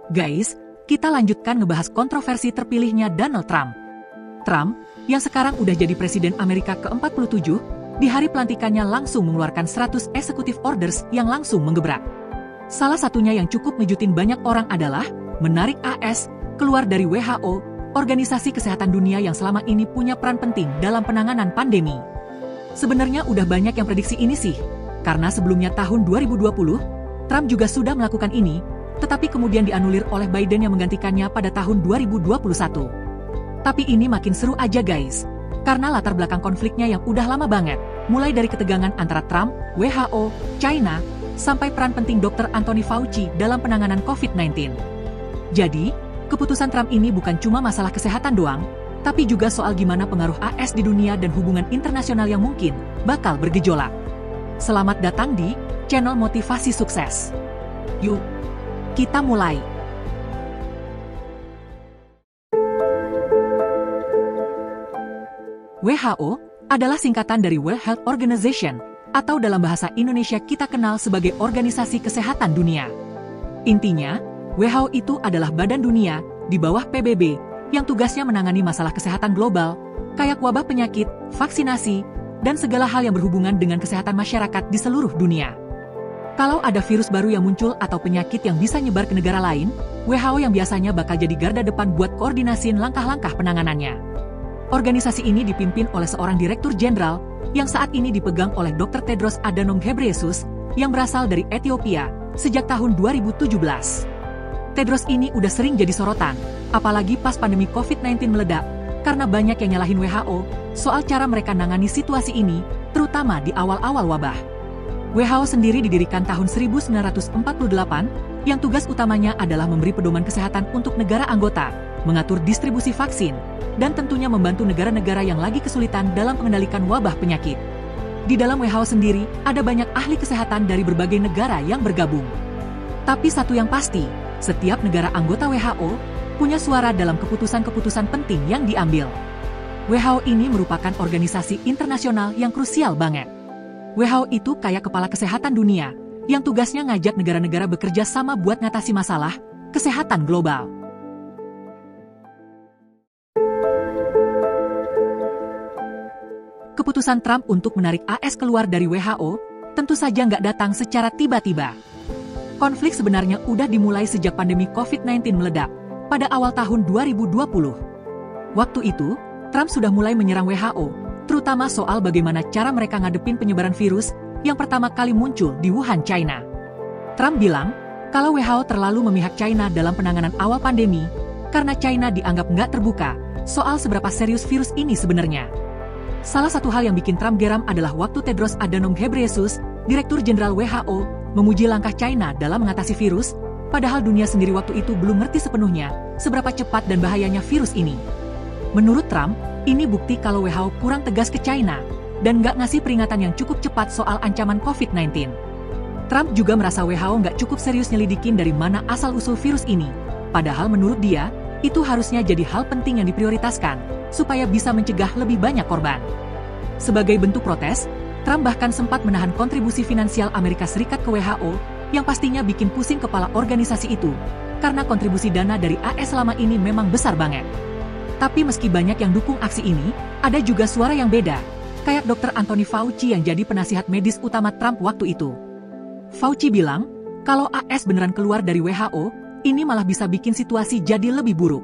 Guys, kita lanjutkan ngebahas kontroversi terpilihnya Donald Trump. Trump, yang sekarang udah jadi Presiden Amerika ke-47, di hari pelantikannya langsung mengeluarkan 100 executive orders yang langsung menggebrak. Salah satunya yang cukup ngejutin banyak orang adalah menarik AS keluar dari WHO, Organisasi Kesehatan Dunia yang selama ini punya peran penting dalam penanganan pandemi. Sebenarnya udah banyak yang prediksi ini sih, karena sebelumnya tahun 2020, Trump juga sudah melakukan ini, tetapi kemudian dianulir oleh Biden yang menggantikannya pada tahun 2021. Tapi ini makin seru aja guys, karena latar belakang konfliknya yang udah lama banget, mulai dari ketegangan antara Trump, WHO, China, sampai peran penting Dr. Anthony Fauci dalam penanganan COVID-19. Jadi, keputusan Trump ini bukan cuma masalah kesehatan doang, tapi juga soal gimana pengaruh AS di dunia dan hubungan internasional yang mungkin bakal bergejolak. Selamat datang di channel Motivasi Sukses. Yuk, kita mulai. WHO adalah singkatan dari World Health Organization, atau dalam bahasa Indonesia kita kenal sebagai Organisasi Kesehatan Dunia. Intinya, WHO itu adalah badan dunia di bawah PBB yang tugasnya menangani masalah kesehatan global, kayak wabah penyakit, vaksinasi, dan segala hal yang berhubungan dengan kesehatan masyarakat di seluruh dunia. Kalau ada virus baru yang muncul atau penyakit yang bisa nyebar ke negara lain, WHO yang biasanya bakal jadi garda depan buat koordinasiin langkah-langkah penanganannya. Organisasi ini dipimpin oleh seorang direktur jenderal yang saat ini dipegang oleh Dr. Tedros Adhanom Ghebreyesus yang berasal dari Ethiopia sejak tahun 2017. Tedros ini udah sering jadi sorotan, apalagi pas pandemi COVID-19 meledak, karena banyak yang nyalahin WHO soal cara mereka nangani situasi ini, terutama di awal-awal wabah. WHO sendiri didirikan tahun 1948, yang tugas utamanya adalah memberi pedoman kesehatan untuk negara anggota, mengatur distribusi vaksin, dan tentunya membantu negara-negara yang lagi kesulitan dalam mengendalikan wabah penyakit. Di dalam WHO sendiri, ada banyak ahli kesehatan dari berbagai negara yang bergabung. Tapi satu yang pasti, setiap negara anggota WHO punya suara dalam keputusan-keputusan penting yang diambil. WHO ini merupakan organisasi internasional yang krusial banget. WHO itu kayak kepala kesehatan dunia, yang tugasnya ngajak negara-negara bekerja sama buat ngatasi masalah kesehatan global. Keputusan Trump untuk menarik AS keluar dari WHO tentu saja nggak datang secara tiba-tiba. Konflik sebenarnya udah dimulai sejak pandemi COVID-19 meledak pada awal tahun 2020. Waktu itu, Trump sudah mulai menyerang WHO, terutama soal bagaimana cara mereka ngadepin penyebaran virus yang pertama kali muncul di Wuhan, China. Trump bilang kalau WHO terlalu memihak China dalam penanganan awal pandemi karena China dianggap nggak terbuka soal seberapa serius virus ini sebenarnya. Salah satu hal yang bikin Trump geram adalah waktu Tedros Adhanom Ghebreyesus, Direktur Jenderal WHO, memuji langkah China dalam mengatasi virus, padahal dunia sendiri waktu itu belum ngerti sepenuhnya seberapa cepat dan bahayanya virus ini. Menurut Trump, ini bukti kalau WHO kurang tegas ke China dan nggak ngasih peringatan yang cukup cepat soal ancaman COVID-19. Trump juga merasa WHO nggak cukup serius nyelidikin dari mana asal-usul virus ini, padahal menurut dia, itu harusnya jadi hal penting yang diprioritaskan, supaya bisa mencegah lebih banyak korban. Sebagai bentuk protes, Trump bahkan sempat menahan kontribusi finansial Amerika Serikat ke WHO, yang pastinya bikin pusing kepala organisasi itu, karena kontribusi dana dari AS selama ini memang besar banget. Tapi meski banyak yang dukung aksi ini, ada juga suara yang beda, kayak Dr. Anthony Fauci yang jadi penasihat medis utama Trump waktu itu. Fauci bilang, kalau AS beneran keluar dari WHO, ini malah bisa bikin situasi jadi lebih buruk.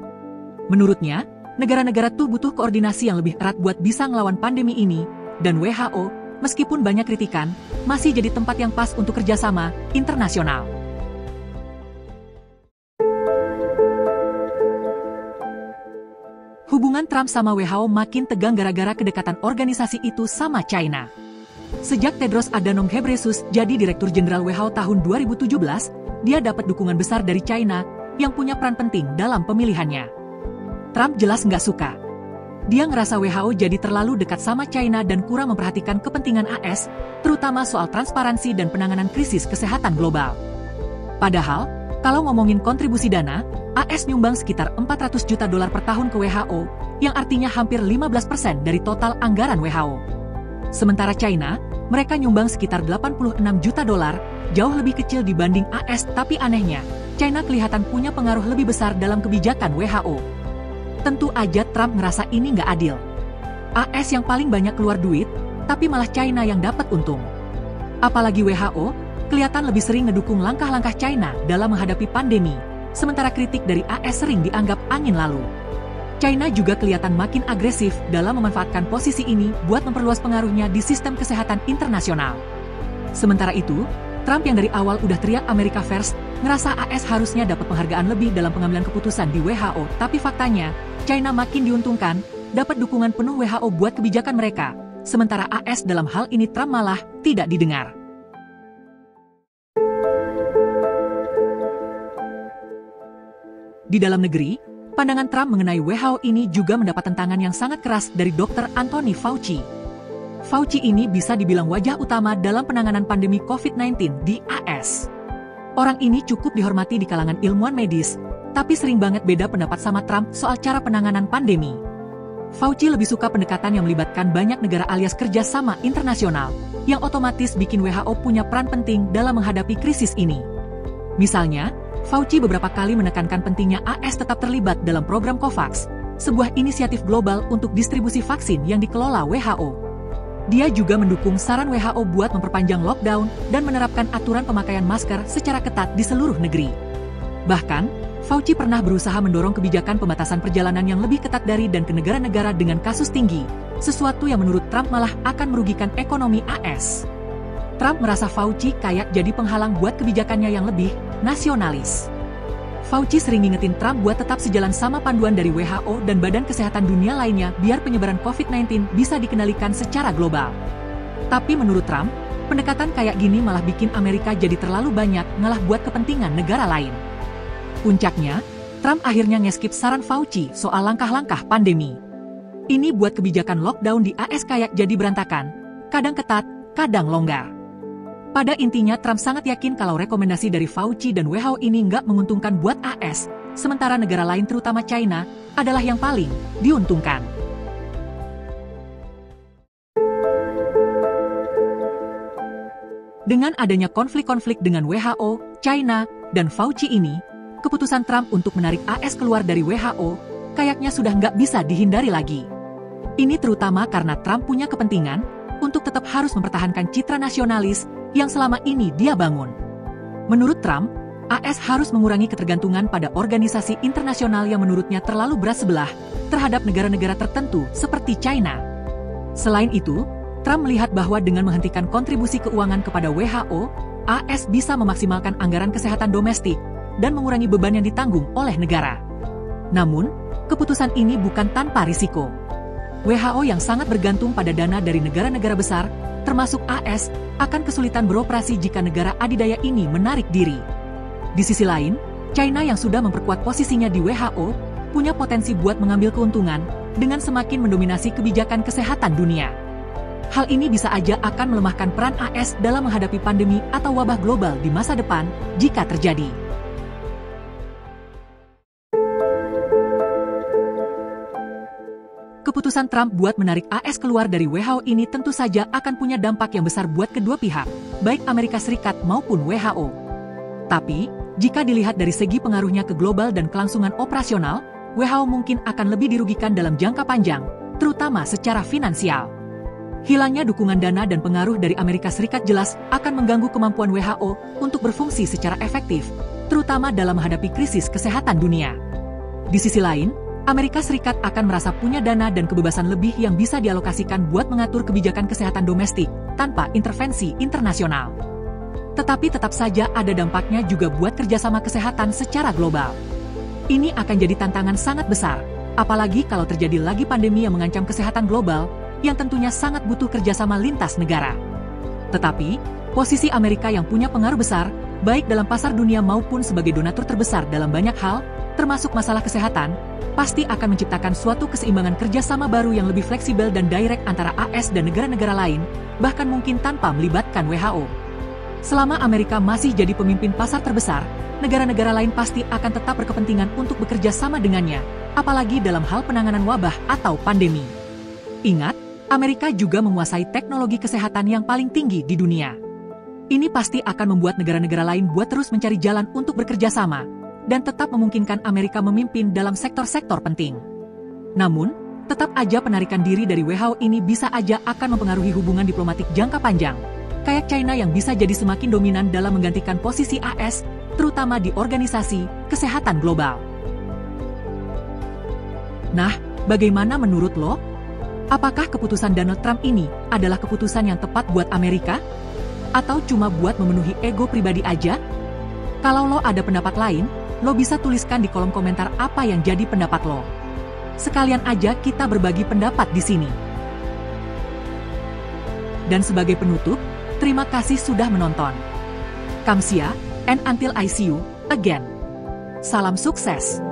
Menurutnya, negara-negara tuh butuh koordinasi yang lebih erat buat bisa ngelawan pandemi ini, dan WHO, meskipun banyak kritikan, masih jadi tempat yang pas untuk kerjasama internasional. Hubungan Trump sama WHO makin tegang gara-gara kedekatan organisasi itu sama China. Sejak Tedros Adhanom Ghebreyesus jadi Direktur Jenderal WHO tahun 2017, dia dapat dukungan besar dari China yang punya peran penting dalam pemilihannya. Trump jelas nggak suka. Dia ngerasa WHO jadi terlalu dekat sama China dan kurang memperhatikan kepentingan AS, terutama soal transparansi dan penanganan krisis kesehatan global. Padahal, kalau ngomongin kontribusi dana, AS nyumbang sekitar $400 juta per tahun ke WHO, yang artinya hampir 15% dari total anggaran WHO. Sementara China, mereka nyumbang sekitar $86 juta, jauh lebih kecil dibanding AS, tapi anehnya, China kelihatan punya pengaruh lebih besar dalam kebijakan WHO. Tentu aja Trump ngerasa ini nggak adil. AS yang paling banyak keluar duit, tapi malah China yang dapat untung. Apalagi WHO, kelihatan lebih sering ngedukung langkah-langkah China dalam menghadapi pandemi, sementara kritik dari AS sering dianggap angin lalu. China juga kelihatan makin agresif dalam memanfaatkan posisi ini buat memperluas pengaruhnya di sistem kesehatan internasional. Sementara itu, Trump yang dari awal udah teriak America First, ngerasa AS harusnya dapat penghargaan lebih dalam pengambilan keputusan di WHO, tapi faktanya, China makin diuntungkan, dapat dukungan penuh WHO buat kebijakan mereka, sementara AS dalam hal ini Trump malah tidak didengar. Di dalam negeri, pandangan Trump mengenai WHO ini juga mendapat tentangan yang sangat keras dari Dr. Anthony Fauci. Fauci ini bisa dibilang wajah utama dalam penanganan pandemi COVID-19 di AS. Orang ini cukup dihormati di kalangan ilmuwan medis, tapi sering banget beda pendapat sama Trump soal cara penanganan pandemi. Fauci lebih suka pendekatan yang melibatkan banyak negara alias kerjasama internasional, yang otomatis bikin WHO punya peran penting dalam menghadapi krisis ini. Misalnya, Fauci beberapa kali menekankan pentingnya AS tetap terlibat dalam program COVAX, sebuah inisiatif global untuk distribusi vaksin yang dikelola WHO. Dia juga mendukung saran WHO buat memperpanjang lockdown dan menerapkan aturan pemakaian masker secara ketat di seluruh negeri. Bahkan, Fauci pernah berusaha mendorong kebijakan pembatasan perjalanan yang lebih ketat dari dan ke negara-negara dengan kasus tinggi, sesuatu yang menurut Trump malah akan merugikan ekonomi AS. Trump merasa Fauci kayak jadi penghalang buat kebijakannya yang lebih nasionalis. Fauci sering ngingetin Trump buat tetap sejalan sama panduan dari WHO dan Badan Kesehatan Dunia lainnya biar penyebaran COVID-19 bisa dikendalikan secara global. Tapi menurut Trump, pendekatan kayak gini malah bikin Amerika jadi terlalu banyak ngalah buat kepentingan negara lain. Puncaknya, Trump akhirnya ngeskip saran Fauci soal langkah-langkah pandemi. Ini buat kebijakan lockdown di AS kayak jadi berantakan, kadang ketat, kadang longgar. Pada intinya Trump sangat yakin kalau rekomendasi dari Fauci dan WHO ini nggak menguntungkan buat AS, sementara negara lain terutama China, adalah yang paling diuntungkan. Dengan adanya konflik-konflik dengan WHO, China, dan Fauci ini, keputusan Trump untuk menarik AS keluar dari WHO, kayaknya sudah nggak bisa dihindari lagi. Ini terutama karena Trump punya kepentingan untuk tetap harus mempertahankan citra nasionalis yang selama ini dia bangun. Menurut Trump, AS harus mengurangi ketergantungan pada organisasi internasional yang menurutnya terlalu berat sebelah terhadap negara-negara tertentu seperti China. Selain itu, Trump melihat bahwa dengan menghentikan kontribusi keuangan kepada WHO, AS bisa memaksimalkan anggaran kesehatan domestik dan mengurangi beban yang ditanggung oleh negara. Namun, keputusan ini bukan tanpa risiko. WHO yang sangat bergantung pada dana dari negara-negara besar, termasuk AS, akan kesulitan beroperasi jika negara adidaya ini menarik diri. Di sisi lain, China yang sudah memperkuat posisinya di WHO, punya potensi buat mengambil keuntungan dengan semakin mendominasi kebijakan kesehatan dunia. Hal ini bisa aja akan melemahkan peran AS dalam menghadapi pandemi atau wabah global di masa depan, jika terjadi. Keputusan Trump buat menarik AS keluar dari WHO ini tentu saja akan punya dampak yang besar buat kedua pihak, baik Amerika Serikat maupun WHO. Tapi, jika dilihat dari segi pengaruhnya ke global dan kelangsungan operasional, WHO mungkin akan lebih dirugikan dalam jangka panjang, terutama secara finansial. Hilangnya dukungan dana dan pengaruh dari Amerika Serikat jelas akan mengganggu kemampuan WHO untuk berfungsi secara efektif, terutama dalam menghadapi krisis kesehatan dunia. Di sisi lain, Amerika Serikat akan merasa punya dana dan kebebasan lebih yang bisa dialokasikan buat mengatur kebijakan kesehatan domestik tanpa intervensi internasional. Tetapi tetap saja ada dampaknya juga buat kerjasama kesehatan secara global. Ini akan jadi tantangan sangat besar, apalagi kalau terjadi lagi pandemi yang mengancam kesehatan global, yang tentunya sangat butuh kerjasama lintas negara. Tetapi, posisi Amerika yang punya pengaruh besar, baik dalam pasar dunia maupun sebagai donatur terbesar dalam banyak hal, termasuk masalah kesehatan, pasti akan menciptakan suatu keseimbangan kerjasama baru yang lebih fleksibel dan direct antara AS dan negara-negara lain, bahkan mungkin tanpa melibatkan WHO. Selama Amerika masih jadi pemimpin pasar terbesar, negara-negara lain pasti akan tetap berkepentingan untuk bekerja sama dengannya, apalagi dalam hal penanganan wabah atau pandemi. Ingat, Amerika juga menguasai teknologi kesehatan yang paling tinggi di dunia. Ini pasti akan membuat negara-negara lain buat terus mencari jalan untuk bekerja sama, dan tetap memungkinkan Amerika memimpin dalam sektor-sektor penting. Namun, tetap aja penarikan diri dari WHO ini bisa aja akan mempengaruhi hubungan diplomatik jangka panjang. Kayak China yang bisa jadi semakin dominan dalam menggantikan posisi AS, terutama di Organisasi Kesehatan Global. Nah, bagaimana menurut lo? Apakah keputusan Donald Trump ini adalah keputusan yang tepat buat Amerika? Atau cuma buat memenuhi ego pribadi aja? Kalau lo ada pendapat lain, lo bisa tuliskan di kolom komentar apa yang jadi pendapat lo. Sekalian aja kita berbagi pendapat di sini. Dan sebagai penutup, terima kasih sudah menonton. Kamsia, and until I see you again. Salam sukses.